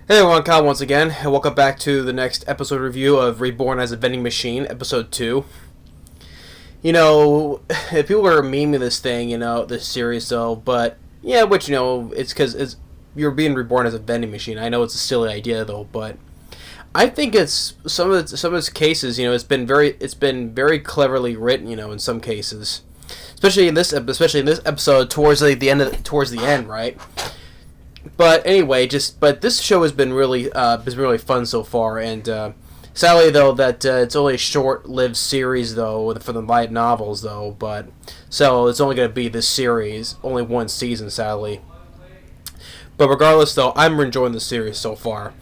Hey everyone, Kyle once again, and welcome back to the next episode review of Reborn as a Vending Machine, episode 2. If people are memeing this thing, this series though, but, yeah, which, it's because you're being reborn as a vending machine. I know it's a silly idea though, but I think it's, some of its cases, it's been very cleverly written, in some cases. Especially in this episode towards the end, right? But anyway, but this show has been really fun so far, and sadly though that it's only a short-lived series though for the light novels though, but so it's only going to be this series, only one season sadly. But regardless though, I'm enjoying the series so far,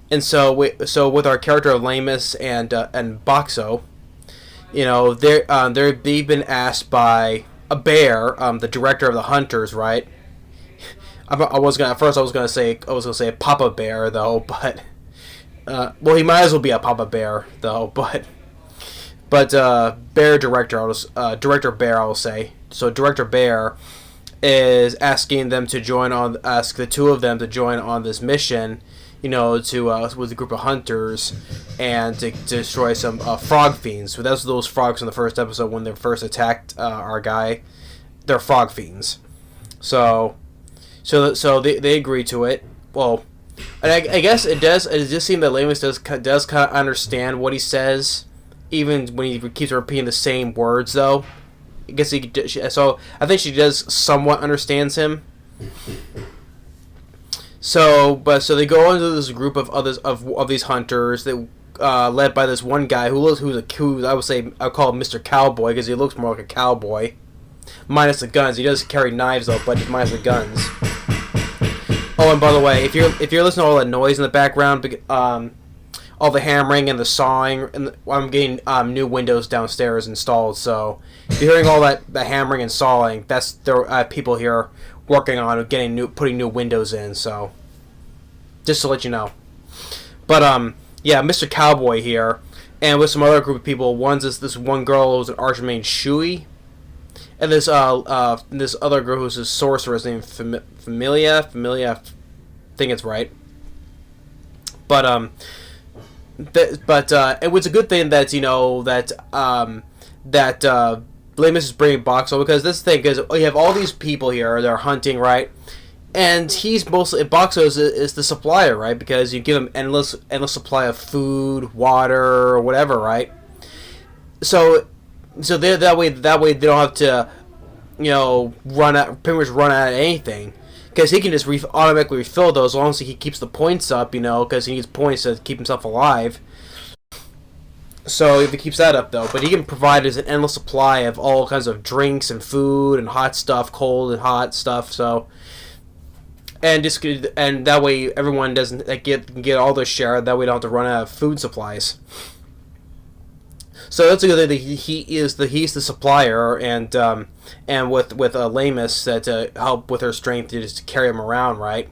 and so with our character of Lamus and Boxo, they've been asked by a bear, the director of the Hunters, right? I was gonna say Papa Bear though, but well, he might as well be a Papa Bear though, but Bear director, Director Bear, I will say. So Director Bear is asking them to ask the two of them to join on this mission, with a group of hunters and to destroy some frog fiends. So that's those frogs in the first episode when they first attacked our guy. They're frog fiends. So they agree to it. Well, and I guess it does. It does seem that Lamus does kind of understand what he says, even when he keeps repeating the same words. Though, I guess so I think she does somewhat understands him. So they go into this group of others of these hunters that led by this one guy who I would say I call him Mr. Cowboy because he looks more like a cowboy, minus the guns. He does carry knives though, but minus the guns. Oh, and by the way, if you're listening to all that noise in the background, all the hammering and the sawing, and I'm getting new windows downstairs installed. So if you're hearing all that the hammering and sawing, there are people here working on putting new windows in. So just to let you know. But yeah, Mr. Cowboy here, and with some other group of people. One's this one girl who's an archer named Shui. And this other girl who's a sorceress named Familia, I think it's right. But it was a good thing that Blamus is bringing Boxo, because this thing is you have all these people here they're hunting, right? And Boxo is the supplier, right? Because you give him endless supply of food, water, or whatever, right? So that way they don't have to, pretty much run out of anything, because he can just automatically refill those as long as he keeps the points up, because he needs points to keep himself alive. So if he keeps that up though, but he can provide us an endless supply of all kinds of drinks and food and hot stuff, cold and hot stuff. So and that way everyone doesn't get all their share. That way they don't have to run out of food supplies. So that's a good thing that he's the supplier, and with Lamus to help with her strength to just carry him around, right?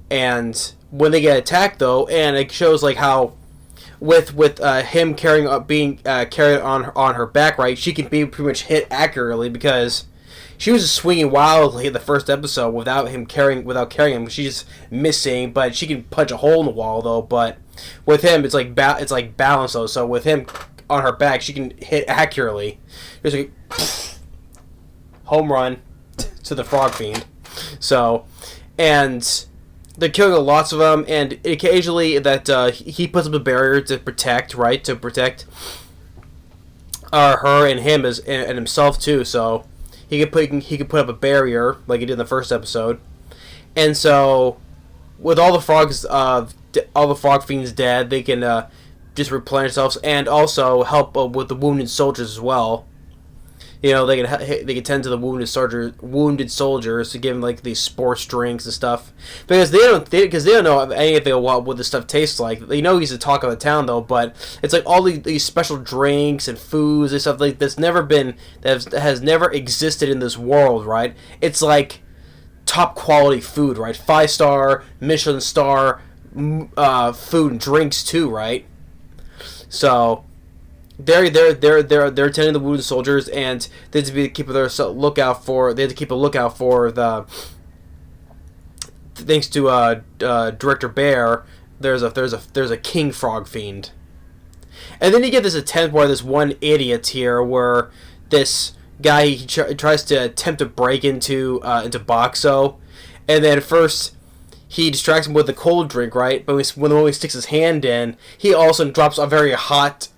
And when they get attacked though, and it shows like how with him being carried on her back, right? She can be pretty much hit accurately because she was just swinging wildly in the first episode without carrying him. She's missing, but she can punch a hole in the wall though. But with him, it's like balance though. So with him on her back, she can hit accurately. There's a home run to the frog fiend. So, and they're killing lots of them, and occasionally that he puts up a barrier to protect, right? To protect her and him and himself too. So he could put up a barrier like he did in the first episode. And so with all the frog fiends dead, they can just replenish themselves and also help with the wounded soldiers as well. They can tend to the wounded soldiers to give them like these sports drinks and stuff, because they don't know anything about what this stuff tastes like. They know he's the talk of the town though, but it's like all these special drinks and foods and stuff like that has never existed in this world, right? It's like top quality food, right? 5-star Michelin star food and drinks too, right? So they're attending the wounded soldiers, and they have to keep a lookout for the, thanks to Director Bear, there's a king frog fiend. And then you get this attempt where this one idiot here, where this guy he tries to attempt to break into Boxo, and then first he distracts him with a cold drink, right? But when he sticks his hand in, he also drops a hot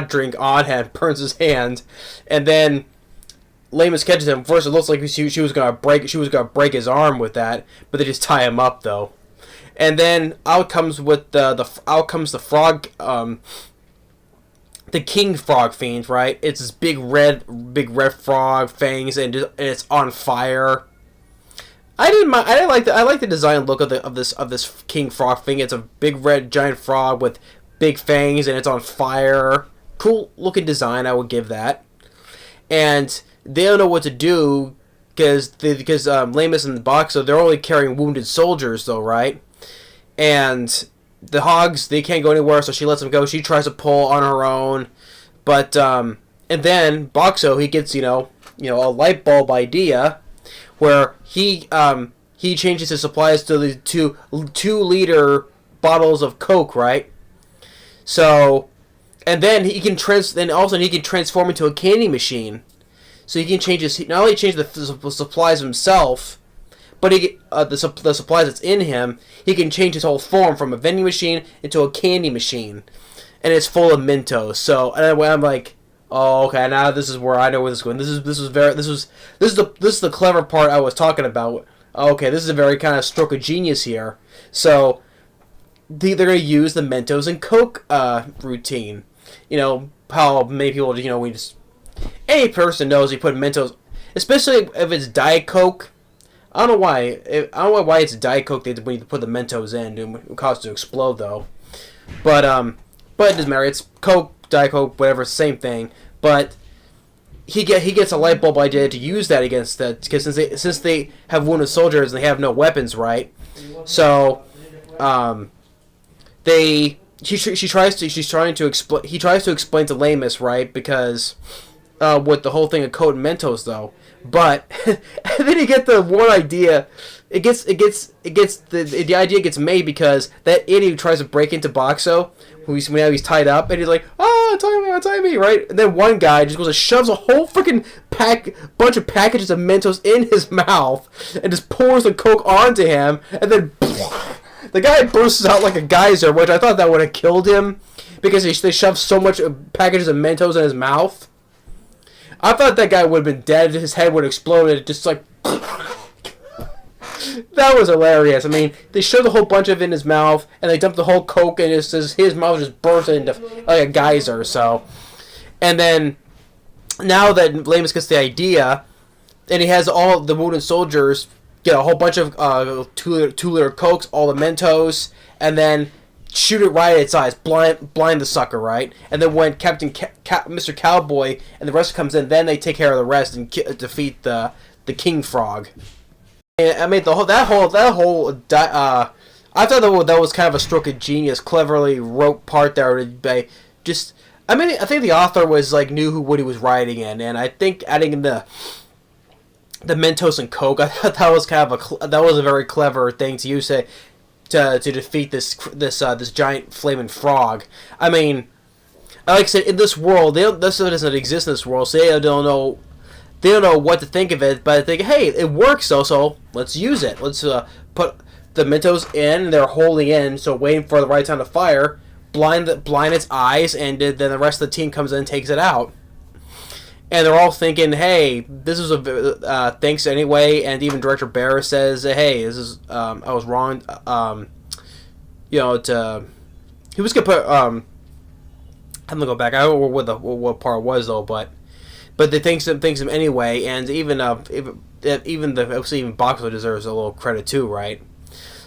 drink on him, burns his hand, and then Lamus catches him. First, it looks like she was gonna break his arm with that, but they just tie him up though. And then out comes the frog. The king frog fiend, right? It's this big red frog fangs, and it's on fire. I like the design look of this king frog thing. It's a big red giant frog with big fangs, and it's on fire. Cool looking design, I would give that. And they don't know what to do because Lamus and the Boxer, they're only carrying wounded soldiers though, right? And the hogs, they can't go anywhere, so she lets them go. She tries to pull on her own, but and then Boxo, he gets a light bulb idea where he changes his supplies to the 2-liter bottles of Coke, right? So, and then he can transform into a candy machine. So he can not only change the supplies himself, but the supplies that's in him, he can change his whole form from a vending machine into a candy machine, and it's full of mentos. So, and I'm like, oh, okay, now this is where I know where this is going. This is the clever part I was talking about. Okay, this is a very kind of stroke of genius here. So, they're going to use the mentos and Coke routine. You know how many people, any person knows you put mentos, especially if it's Diet Coke. I don't know why. I don't know why it's Diet Coke when you put the Mentos in. It would cause it to explode, though. But it doesn't matter. It's Coke, Diet Coke, whatever, same thing. But he gets a light bulb idea to use that against that, because since they have wounded soldiers and they have no weapons, right? So, he tries to explain to Lamus, right? Because with the whole thing of Code and Mentos, though. But and then you get the one idea. The idea gets made because that idiot tries to break into Boxo, he's tied up, and he's like, tie me, right? And then one guy just goes and shoves a whole freaking bunch of packages of Mentos in his mouth, and just pours the Coke onto him, and then the guy bursts out like a geyser, which I thought that would have killed him because they shoved so much packages of Mentos in his mouth. I thought that guy would have been dead. His head would have exploded. Just like that was hilarious. I mean, they shoved a whole bunch of it in his mouth, and they dumped the whole Coke, and his mouth just burst into like a geyser. So, and then now that Lamus gets the idea, and he has all the wounded soldiers get a whole bunch of 2-liter Cokes, all the Mentos, and then shoot it right at its eyes, blind the sucker, right? And then when Mr. Cowboy and the rest comes in, then they take care of the rest and defeat the King Frog. And I mean, I thought that was kind of a stroke of genius, cleverly wrote part there. I think the author was knew what he was writing in, and I think adding in the Mentos and Coke, I thought that was that was a very clever thing to use to defeat this giant flaming frog. I mean, like I said, in this world, this doesn't exist in this world, so they don't know what to think of it. But I think, hey, it works though, so let's use it. Let's put the Mentos in. They're holding in, so waiting for the right time to fire, blind its eyes, and then the rest of the team comes in and takes it out. And they're all thinking, hey, this is thanks anyway. And even Director Barris says, hey, this is I was wrong. He was gonna put I'm gonna go back. I don't know what part was though, but they thanks him anyway. And even Boxer deserves a little credit too, right?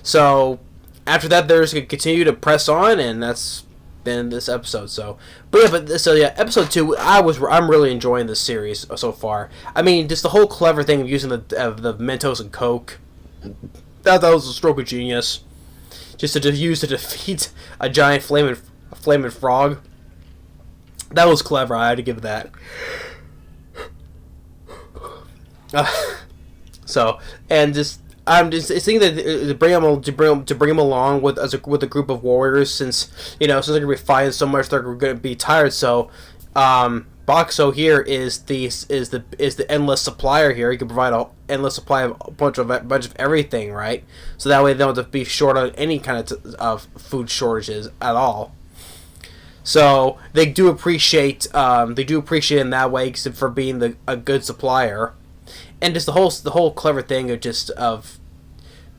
So after that, they're just gonna continue to press on, and that's been this episode. Episode 2, I'm really enjoying this series so far. I mean, just the whole clever thing of using the Mentos and Coke, that was a stroke of genius, just to use to defeat a giant flaming frog. That was clever. I had to give it that. I'm just thinking that to bring him along with with a group of warriors, since since they're gonna be fighting so much, they're gonna be tired. So, Boxo here is the endless supplier here. He can provide an endless supply of a bunch of everything, right? So that way they don't have to be short on any kind of food shortages at all. So they do appreciate in that way for being a good supplier, and just the whole clever thing of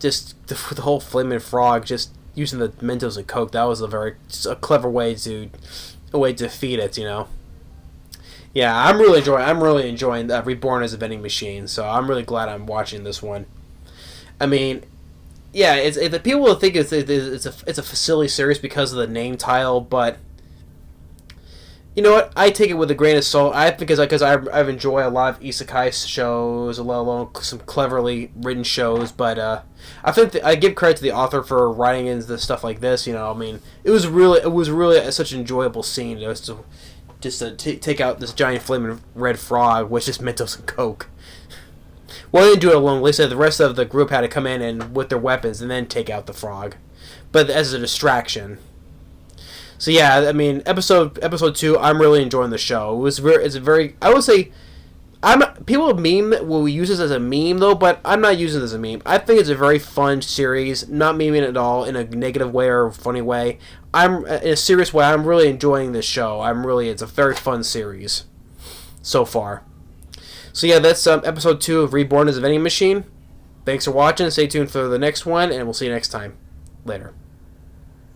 the whole flaming frog just using the Mentos and Coke. That was a clever way to defeat it. Yeah, I'm really enjoying Reborn as a vending machine. So I'm really glad I'm watching this one. I mean, yeah, the people will think it's a silly series because of the name title, but you know what? I take it with a grain of salt. Because I've enjoyed a lot of isekai shows, let alone some cleverly written shows. But I think I give credit to the author for writing into stuff like this. I mean, it was really such an enjoyable scene. It was to take out this giant flaming red frog with just Mentos and Coke. Well, they didn't do it alone. They said the rest of the group had to come in and with their weapons and then take out the frog, but as a distraction. So yeah, I mean, episode 2, I'm really enjoying the show. It's a very, I would say, people will use this as a meme though, but I'm not using it as a meme. I think it's a very fun series, not memeing at all in a negative way or a funny way. In a serious way, I'm really enjoying this show. It's a very fun series so far. So yeah, that's episode 2 of Reborn as a Vending Machine. Thanks for watching. Stay tuned for the next one, and we'll see you next time. Later.